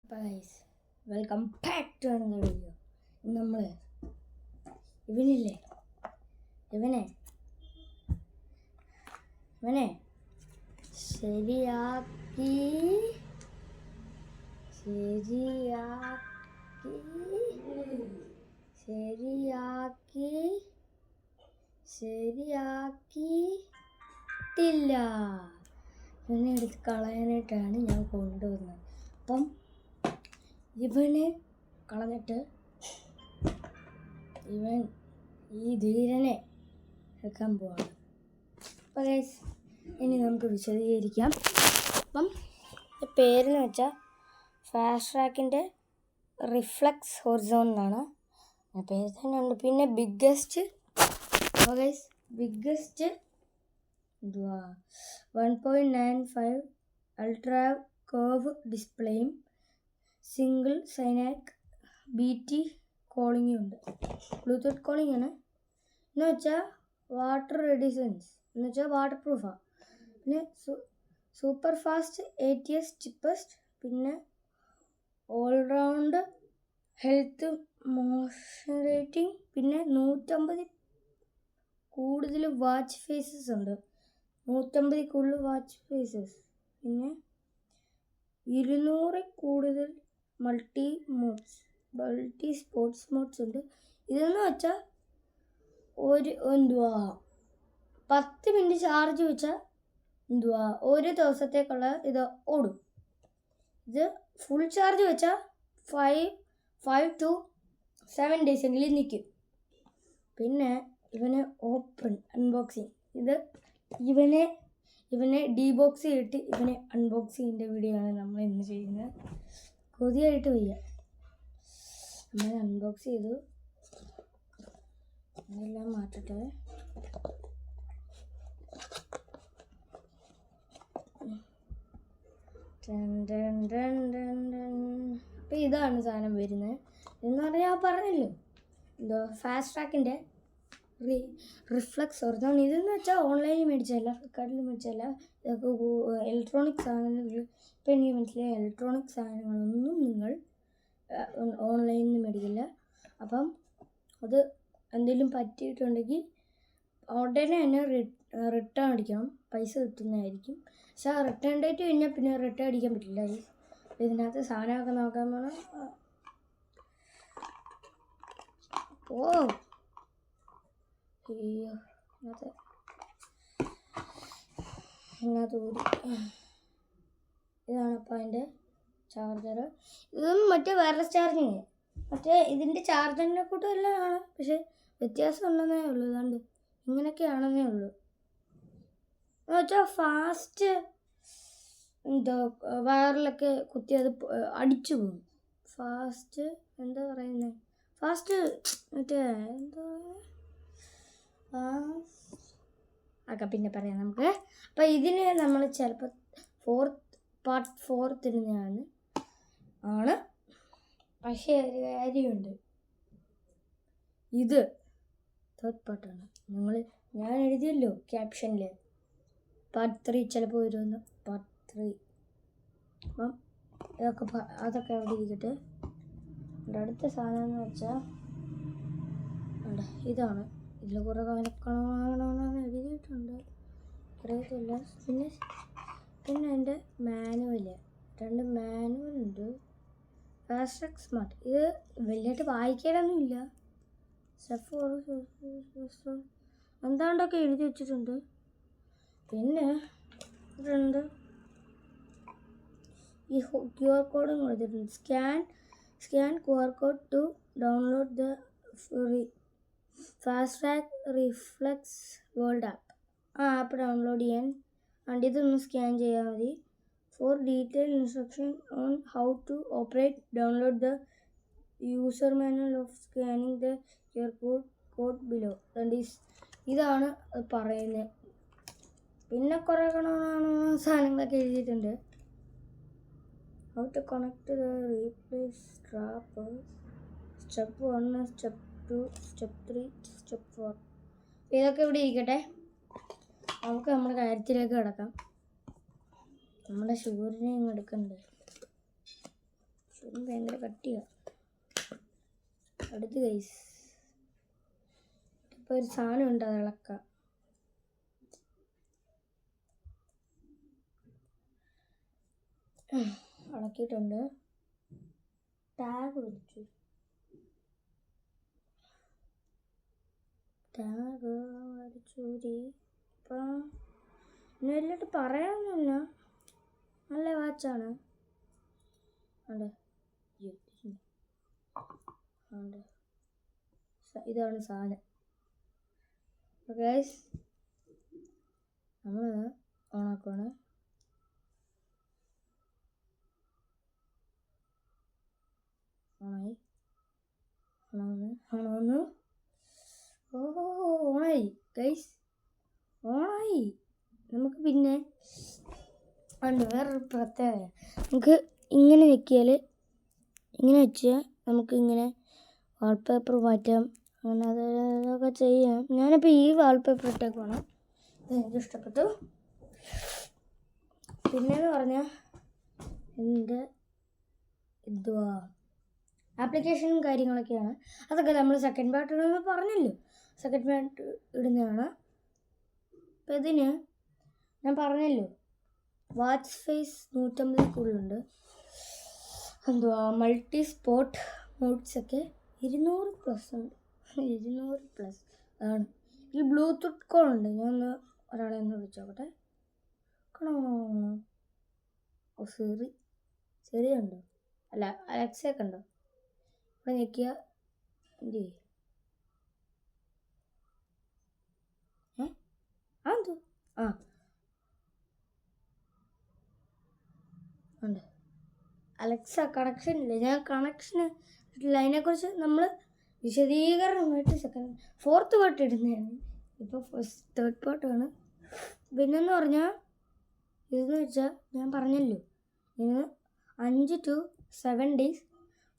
Guys, welcome back to another video. നമ്മൾ ഇവനെ ശരിയാക്കി ശരിയാക്കിയിട്ടില്ല. ഇവനെ എടുത്ത് കളയാനായിട്ടാണ് ഞാൻ കൊണ്ടുവന്നത്. അപ്പം ഇവനെ കളഞ്ഞിട്ട് ഇവൻ ഈ ധീരനെ എടുക്കാൻ പോവാണ്. അപ്പോൾ ഗൈസ്, ഇനി നമുക്ക് വിശദീകരിക്കാം. അപ്പം പേരെന്ന് വെച്ചാൽ ഫാസ്റ്റ് ട്രാക്കിൻ്റെ റിഫ്ലക്സ് ഹൊറിസോൺ എന്നാണ് പേര് തന്നെ ഉണ്ട്. പിന്നെ ബിഗ്ഗസ്റ്റ് എന്തുവാ 1.95 അൾട്രാ കർവ് ഡിസ്പ്ലേയും സിംഗിൾ സൈനാക് BT കോളിംഗും ഉണ്ട്. ബ്ലൂടൂത്ത് കോളിംഗ് ആണ് എന്ന് വെച്ചാൽ വാട്ടർ റെഡിസൻസ് എന്ന് വെച്ചാൽ വാട്ടർ പ്രൂഫാണ്. പിന്നെ സൂപ്പർ ഫാസ്റ്റ് ATS ചിപ്പസ്റ്റ്, പിന്നെ ഓൾറൗണ്ട് ഹെൽത്ത് മോഷൻ റേറ്റിംഗ്, പിന്നെ 150 കൂടുതൽ വാച്ച് ഫേസസ് ഉണ്ട്. 150 കൂടുതൽ വാച്ച് ഫേസസ്, പിന്നെ 200 കൂടുതൽ മൾട്ടി സ്പോർട്സ് മോഡ്സ് ഉണ്ട്. ഇതെന്ന് വെച്ചാൽ ഒരു 10 മിനിറ്റ് ചാർജ് വെച്ചാൽ ഒരു ദിവസത്തേക്കുള്ള ഇത് ഓടും. ഇത് ഫുൾ ചാർജ് വെച്ചാൽ 5 to 7 days എങ്കിലും നിൽക്കും. പിന്നെ ഇവനെ അൺബോക്സിങ് ഇവനെ ഡീബോക്സ് ചെയ്തിട്ട് ഇവനെ അൺബോക്സ് ചെയ്യുന്ന വീഡിയോ ആണ് നമ്മൾ ഇന്ന് ചെയ്യുന്നത്. കൊതിയായിട്ട് വയ്യ. നമ്മൾ അൺബോക്സ് ചെയ്തു. ഇതെല്ലാം മാറ്റട്ടെ. അപ്പം ഇതാണ് സാധനം വരുന്നത്. എന്ന് പറഞ്ഞാൽ പറഞ്ഞല്ലോ, ഫാസ്റ്റ് ട്രാക്കിൻ്റെ റിഫ്ലക്സ് ഹൊറിസോൺ. ഇതെന്ന് വെച്ചാൽ ഓൺലൈനിൽ മേടിച്ചല്ല, ഫ്ലിപ്കാർട്ടിൽ മേടിച്ചല്ല. ഇതൊക്കെ ഇലക്ട്രോണിക് സാധനങ്ങൾ. ഇപ്പം എനിക്ക് മനസ്സിലായി, ഇലക്ട്രോണിക് സാധനങ്ങളൊന്നും നിങ്ങൾ ഓൺലൈനിൽ നിന്ന് മേടിക്കില്ല. അപ്പം അത് എന്തെങ്കിലും പറ്റിയിട്ടുണ്ടെങ്കിൽ ഉടനെ തന്നെ റിട്ടേൺ അടിക്കണം. പൈസ കിട്ടുന്നതായിരിക്കും. പക്ഷെ ആ റിട്ടേൺ ഡേറ്റ് കഴിഞ്ഞാൽ പിന്നെ റിട്ടേൺ അടിക്കാൻ പറ്റില്ല. ഇതിനകത്ത് സാധനമൊക്കെ നോക്കാൻ പോകണം. ഇതിനകത്ത് കൂടി ഇതാണ്. അപ്പം അതിൻ്റെ ചാർജർ. ഇതൊന്നും മറ്റേ വയർലെസ് ചാർജിങ്, മറ്റേ ഇതിൻ്റെ ചാർജറിനെ കൂട്ടും എല്ലാം ആണ്. പക്ഷെ വ്യത്യാസം ഉണ്ടെന്നേ ഉള്ളൂ. ഇതാണ്ട് ഇങ്ങനെയൊക്കെയാണെന്നേ ഉള്ളൂ. എന്ന് വെച്ചാൽ ഫാസ്റ്റ് വയറിലൊക്കെ കുത്തി അത് അടിച്ചു പോകും. ഫാസ്റ്റ് മറ്റേ പിന്നെ പറയാം നമുക്ക്. അപ്പം ഇതിന് നമ്മൾ ചിലപ്പോൾ പാർട്ട് 4 തരുന്നതാണ്. പക്ഷേ ഒരു കാര്യമുണ്ട്, ഇത് തേർഡ് പാർട്ടാണ്. ഞാൻ എഴുതിയല്ലോ ക്യാപ്ഷനിൽ, പാർട്ട് 3 ചിലപ്പോൾ വരുമെന്ന്. പാർട്ട് 3. അപ്പം അതൊക്കെ അവിടെ ഇരിക്കട്ടെ. അടുത്ത സാധനം എന്ന് വെച്ചാൽ ഇതാണ്. ഇതിൽ കുറേ കണക്കണമെന്ന് എഴുതിയിട്ടുണ്ട്, അറിയത്തില്ല. പിന്നെ എൻ്റെ മാനുവൽ, 2 മാനുവലുണ്ട്. Fast track smart. ഇത് വലിയായിട്ട് വായിക്കാനൊന്നുമില്ല. എന്താണ്ടൊക്കെ എഴുതി വെച്ചിട്ടുണ്ട്. പിന്നെ ഇതുണ്ട്, ഈ QR കോഡും കൊടുത്തിട്ടുണ്ട്. Scan QR code to download the Fastrack Reflex World app. App download ചെയ്യാൻ ഇതൊന്ന് സ്കാൻ ചെയ്യാൽ മതി. For detail instruction on how to operate download the user manual of scanning the QR code below. ഇതാണ് പറയുന്നത്. പിന്നെ കുറേ സാധനങ്ങളൊക്കെ എഴുതിയിട്ടുണ്ട്. How to connect the replace strap, step 1, step 2, step 3, step 4. ഇതൊക്കെ ഇവിടെ ഇരിക്കട്ടെ. നമുക്ക് നമ്മുടെ കാര്യത്തിലേക്ക് കിടക്കാം. നമ്മുടെ ഷൂരിനെ ഇങ്ങ് എടുക്കണ്ടേ. ഭയങ്കര കട്ടിയാണ്. അടുത്ത് ഗൈസ് ഇപ്പോൾ ഒരു സാധനം ഉണ്ട്, അത് ഇളക്കാം. ഇളക്കിയിട്ടുണ്ട്. ടാഗ് വരച്ചു. ഇപ്പം ഇനി വലിയിട്ട് പറയാനൊന്നുമില്ല. നല്ല വാച്ചാണ്. ഉണ്ട് ഉണ്ട് ഇതാണ് സാധനം. ഗൈസ് നമ്മൾ ഓണാക്കുവാണ്. ഓണാവുന്നു. ഓണായി ഗൈസ്, ഓണായി. നമുക്ക് പിന്നെ ഉണ്ട് വേറൊരു പ്രത്യേകത. നമുക്ക് ഇങ്ങനെ ഞെക്കിയാൽ, ഇങ്ങനെ വെച്ചാൽ നമുക്ക് ഇങ്ങനെ വാൾപേപ്പർ മാറ്റാം. അങ്ങനെ അതൊക്കെ ചെയ്യാം. ഞാനിപ്പോൾ ഈ വാൾപേപ്പർ ഇട്ടേക്കുവാണ്. എനിക്ക് ഇഷ്ടപ്പെട്ടു. പിന്നെയെന്ന് പറഞ്ഞാൽ എൻ്റെ എന്തുവാ ആപ്ലിക്കേഷനും കാര്യങ്ങളൊക്കെയാണ്. അതൊക്കെ നമ്മൾ സെക്കൻഡ് പാർട്ട് ഇടുമ്പോൾ പറഞ്ഞല്ലോ, സെക്കൻഡ് പാർട്ട് ഇടുന്നതാണ്. അപ്പം ഇതിന് ഞാൻ പറഞ്ഞല്ലോ വാച്ച് ഫേസ് 150 കൂടുതലുണ്ട്. എന്തുവാ മൾട്ടി സ്പോട്ട് മോഡ്സൊക്കെ 200+ ഉണ്ട്. 200+ ആണ്. ഈ ബ്ലൂടൂത്ത് കോൾ ഉണ്ട്. ഞാൻ ഒന്ന് ഒരാളെ ഒന്ന് വിളിച്ചോക്കട്ടെ. കാണോ ശരിയുണ്ടോ? അല്ല അലക്സയൊക്കെ ഉണ്ടോ? ഇവിടെ ഞെക്കിയ എന്ത് എന്തോ ഉണ്ട്. അലക്സ കണക്ഷൻ ഇല്ല. ഞാൻ കണക്ഷന് ഇട്ടില്ല. അതിനെക്കുറിച്ച് നമ്മൾ വിശദീകരണമായിട്ട് ഫോർത്ത് പാർട്ട് ഇടുന്നതാണ്. ഇപ്പോൾ തേർഡ് പാർട്ടാണ്. പിന്നെന്ന് പറഞ്ഞാൽ ഇതെന്ന് വെച്ചാൽ ഞാൻ പറഞ്ഞല്ലോ, ഇതിന് 5 to 7 days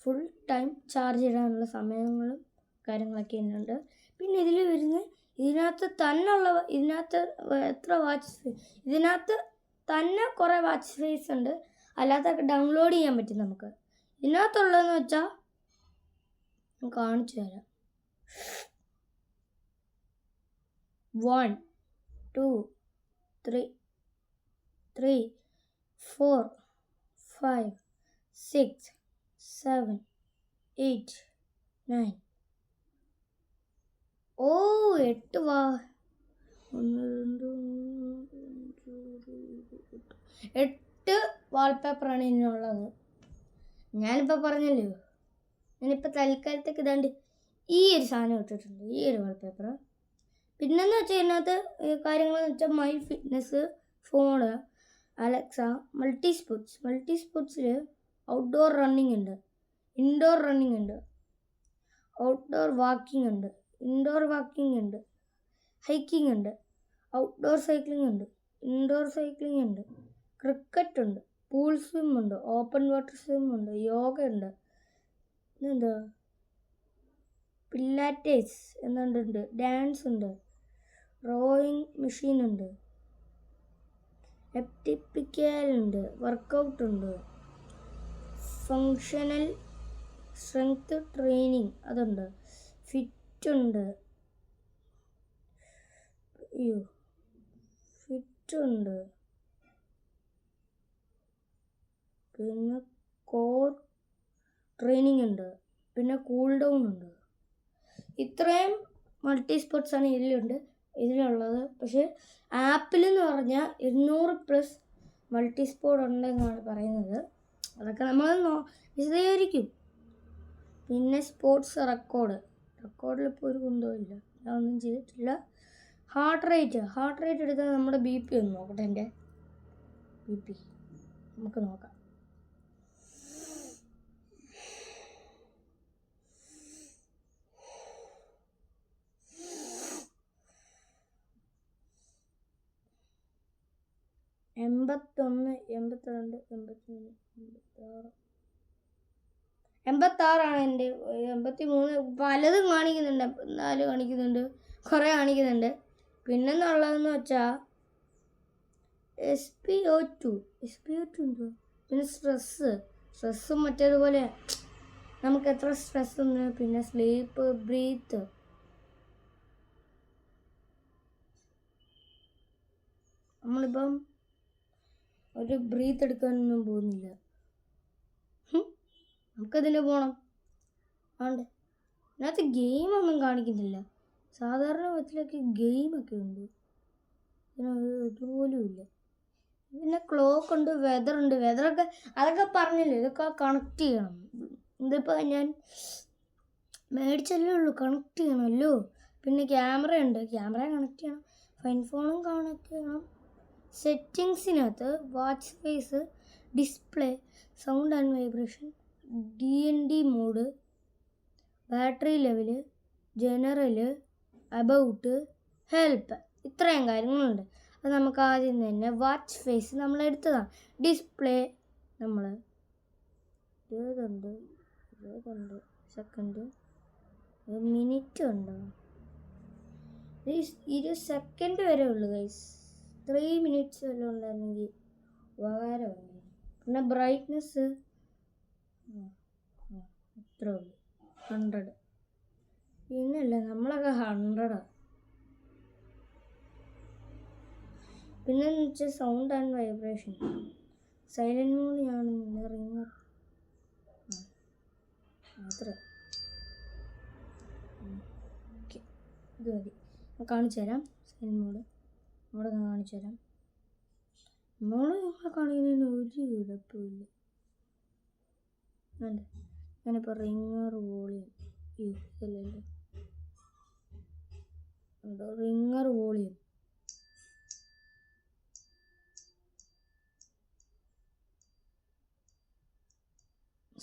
full time charge ഇടാനുള്ള സമയങ്ങളും കാര്യങ്ങളൊക്കെ ഉണ്ട്. പിന്നെ ഇതിൽ വരുന്ന ഇതിനകത്ത് എത്ര വാച്ച് ഇതിനകത്ത് തന്നെ കുറേ വാച്ച് ഫേസ് ഉണ്ട്. അല്ലാത്തൊക്കെ ഡൗൺലോഡ് ചെയ്യാൻ പറ്റും നമുക്ക്. ഇതിനകത്തുള്ളതെന്ന് വെച്ചാൽ ഞാൻ കാണിച്ചു തരാം. 1 2 3 4 5 6 7 8 9 8 വാ 8 വാൾപേപ്പറാണ് ഇതിനുള്ളത്. ഞാനിപ്പോൾ പറഞ്ഞല്ലോ, ഞാനിപ്പോൾ തൽക്കാലത്തേക്ക് ഇതാണ്ട് ഈ ഒരു സാധനം ഇട്ടിട്ടുണ്ട്, ഈ ഒരു വാൾപേപ്പർ. പിന്നെന്ന് വെച്ചാൽ ഇതിനകത്ത് കാര്യങ്ങളെന്ന് വെച്ചാൽ my fitness, phone, Alexa, multi സ്പോർട്സിൽ ഔട്ട്ഡോർ റണ്ണിങ് ഉണ്ട്, ഇൻഡോർ റണ്ണിങ് ഉണ്ട്, ഔട്ട്ഡോർ വാക്കിംഗ് ഉണ്ട്, ഇൻഡോർ വാക്കിംഗ് ഉണ്ട്, ഹൈക്കിംഗ് ഉണ്ട്, ഔട്ട്ഡോർ സൈക്ലിംഗ് ഉണ്ട്, ഇൻഡോർ സൈക്ലിംഗ് ഉണ്ട്, ക്രിക്കറ്റ് ഉണ്ട്, പൂൾ സ്വിം ഉണ്ട്, ഓപ്പൺ വാട്ടർ സ്വിം ഉണ്ട്, യോഗ ഉണ്ട്, ഇതെന്താ പിലാറ്റേസ് എന്നുണ്ട്, ഡാൻസ് ഉണ്ട്, റോയിങ് മെഷീൻ ഉണ്ട്, എപ്റ്റിപ്പിക്കൽ ഉണ്ട്, വർക്കൗട്ട് ഉണ്ട്, ഫങ്ഷണൽ സ്ട്രെങ്ത് ട്രെയിനിങ് അതുണ്ട്, ഫിറ്റ് ഉണ്ട്, പിന്നെ കോർ ട്രെയിനിങ് ഉണ്ട്, പിന്നെ കൂൾ ഡൗൺ ഉണ്ട്. ഇത്രയും മൾട്ടി സ്പോർട്സാണ് ഇതിലുള്ളത്. പക്ഷേ ആപ്പിലെന്ന് പറഞ്ഞാൽ 200+ മൾട്ടി സ്പോർട്ട് ഉണ്ടെന്നാണ് പറയുന്നത്. അതൊക്കെ നമ്മൾ വിശദീകരിക്കും. പിന്നെ സ്പോർട്സ് റെക്കോർഡിൽ ഇപ്പോൾ ഒരു കുന്തമില്ല, ഞാൻ ഒന്നും ചെയ്തിട്ടില്ല. ഹാർട്ട് റേറ്റ് എടുത്താൽ നമ്മുടെ BP ഒന്ന് നോക്കട്ടെ. എൻ്റെ BP നമുക്ക് നോക്കാം. എൺപത്തൊന്ന് 82 83 86 എൻ്റെ. 83 പലതും കാണിക്കുന്നുണ്ട്, 4 കാണിക്കുന്നുണ്ട്, കുറേ കാണിക്കുന്നുണ്ട്. പിന്നെന്നുള്ളതെന്ന് വെച്ചാൽ SpO2 എന്തോ, പിന്നെ സ്ട്രെസ്സും മറ്റേതുപോലെ നമുക്ക് എത്ര സ്ട്രെസ് ഉണ്ട്. പിന്നെ സ്ലീപ്പ്, ബ്രീത്ത്. നമ്മളിപ്പം ഒരു ബ്രീത്ത് എടുക്കാനൊന്നും പോകുന്നില്ല. നമുക്കതിന് പോകണം. ആണ്ട് അതിനകത്ത് ഗെയിമൊന്നും കാണിക്കുന്നില്ല. സാധാരണ വിധത്തിലൊക്കെ ഗെയിമൊക്കെ ഉണ്ട്, ഇതുപോലും ഇല്ല. പിന്നെ ക്ലോക്ക് ഉണ്ട്, വെതറുണ്ട്. വെതറൊക്കെ അതൊക്കെ പറഞ്ഞല്ലോ, ഇതൊക്കെ കണക്ട് ചെയ്യണം. ഇതിപ്പോൾ ഞാൻ മേടിച്ചല്ലേ ഉള്ളൂ, കണക്ട് ചെയ്യണമല്ലോ. പിന്നെ ക്യാമറ ഉണ്ട്, ക്യാമറ കണക്ട് ചെയ്യണം. ഫൈൻ ഫോണും കണക്ട് ചെയ്യണം. സെറ്റിങ്സിനകത്ത് watch face, display, sound and vibration, DND mode, battery level, general, about, help, ഇത്രയും കാര്യങ്ങളുണ്ട്. അത് നമുക്ക് ആദ്യം തന്നെ വാച്ച് ഫേസ് നമ്മൾ എടുത്തതാണ്. ഡിസ്പ്ലേ നമ്മൾ 20 സെക്കൻഡ്, മിനിറ്റ് ഉണ്ടോ? 20 സെക്കൻഡ് വരെ ഉള്ളു ഗൈസ്. 3 മിനിറ്റ്സ് വല്ലതും ഉണ്ടായിരുന്നെങ്കിൽ ഉപകാരമാണ്. പിന്നെ ബ്രൈറ്റ്നെസ് ഇത്ര ഉള്ളു, 100. പിന്നല്ല നമ്മളൊക്കെ 100. പിന്നെന്ന് വെച്ചാൽ sound and vibration silent mode ഞാനെന്നില്ല, റിങ്ങർ അത്ര. ഓക്കെ, ഇത് മതി. കാണിച്ചു തരാം സൈലൻറ്റ് മോഡ്. അവിടെ കാണിച്ചു തരാം. മോഡ് നമ്മളെ കാണിക്കുന്നതിന് ഒരു കുഴപ്പമില്ല. അല്ല, ഞാനിപ്പോൾ റിങ്ങർ വോളിയം ഇതല്ലല്ലോ, റിങ്ങർ വോളിയം.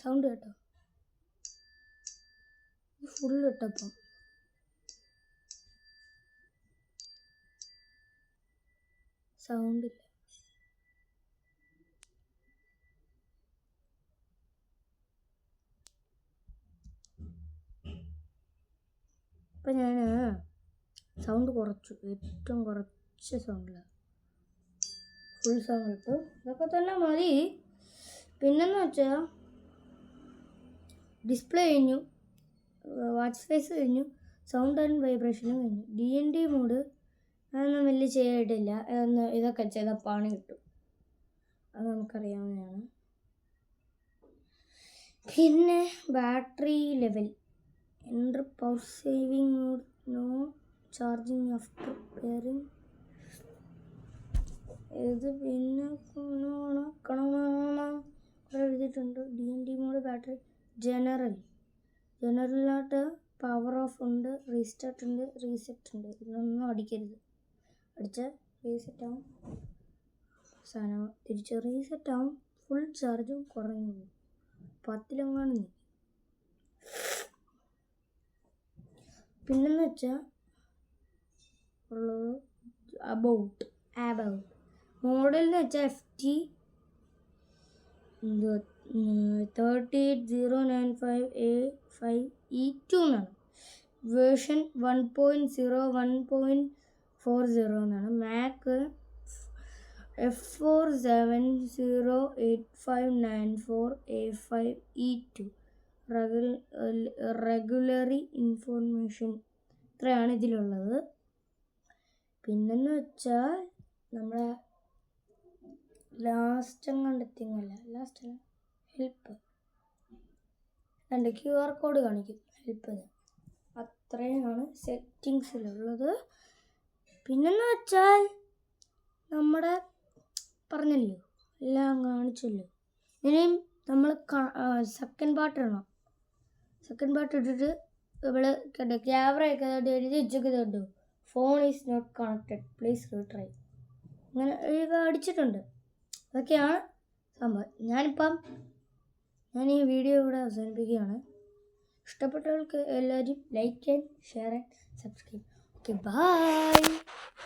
സൗണ്ട് കേട്ടോ, ഫുൾ ഇട്ടപ്പം സൗണ്ടില്ല. ഇപ്പം ഞാൻ സൗണ്ട് കുറച്ചു, ഏറ്റവും കുറച്ച് സൗണ്ടിലാണ്, ഫുൾ സൗണ്ട് ഇട്ടു. ഇതൊക്കെ തന്നെ മതി. പിന്നെന്ന് വെച്ചാൽ ഡിസ്പ്ലേ കഴിഞ്ഞു, വാച്ച് ഫേസ് കഴിഞ്ഞു, സൗണ്ട് ആൻഡ് വൈബ്രേഷനും കഴിഞ്ഞു. DND മോഡ് അതൊന്നും വലിയ ചെയ്യായിട്ടില്ല. ഇതൊക്കെ ചെയ്താൽ പണി കിട്ടും, അത് നമുക്കറിയാവുന്നതാണ്. പിന്നെ battery level, enter power saving mode, no charging after pairing. ഇത് പിന്നെ എഴുതിയിട്ടുണ്ട്. DND മോഡ്, ബാറ്ററി, ജനറലിനകത്ത് പവർ ഓഫ് ഉണ്ട്, റീസ്റ്റാർട്ട് ഉണ്ട്, റീസെറ്റ് ഉണ്ട്. ഇതൊന്നും അടിക്കരുത്, അടിച്ചാൽ റീസെറ്റ് ആവും, സാധനം തിരിച്ച് റീസെറ്റ് ആവും. ഫുൾ ചാർജും കുറഞ്ഞു പോകും, 10 നീ. പിന്നെന്ന് വെച്ചാൽ ഉള്ളത് അബൌട്ട് മോഡലെന്ന് വെച്ചാൽ FT 38095A5E2 എന്നാണ്. വേർഷൻ 1.0 1.40 എന്നാണ്. മാക്ക് F4708594A5E2. റെഗുലറി ഇൻഫോർമേഷൻ, ഇത്രയാണ് ഇതിലുള്ളത്. പിന്നെന്ന് വെച്ചാൽ നമ്മളെ ലാസ്റ്റ് ഹെൽപ്പ് രണ്ട് QR കോഡ് കാണിക്കും, ഹെൽപ്പ്. അത്രയാണ് സെറ്റിങ്സിലുള്ളത്. പിന്നെന്ന് വെച്ചാൽ നമ്മുടെ പറഞ്ഞല്ലോ, എല്ലാം കാണിച്ചല്ലോ. ഇനിയും നമ്മൾ സെക്കൻഡ് പാർട്ട് ഇടണം. സെക്കൻഡ് പാർട്ട് ഇട്ടിട്ട് നമ്മൾ കണ്ടു ക്യാമറയൊക്കെ എഴുതി വെച്ചൊക്കെ കണ്ടു, phone is not connected, please retry. അങ്ങനെ അടിച്ചിട്ടുണ്ട്. അതൊക്കെയാണ് സംഭവം. ഞാൻ ഈ വീഡിയോ ഇവിടെ അവസാനിപ്പിക്കുകയാണ്. ഇഷ്ടപ്പെട്ടവർക്ക് എല്ലാവരും like and share and subscribe. Okay, by.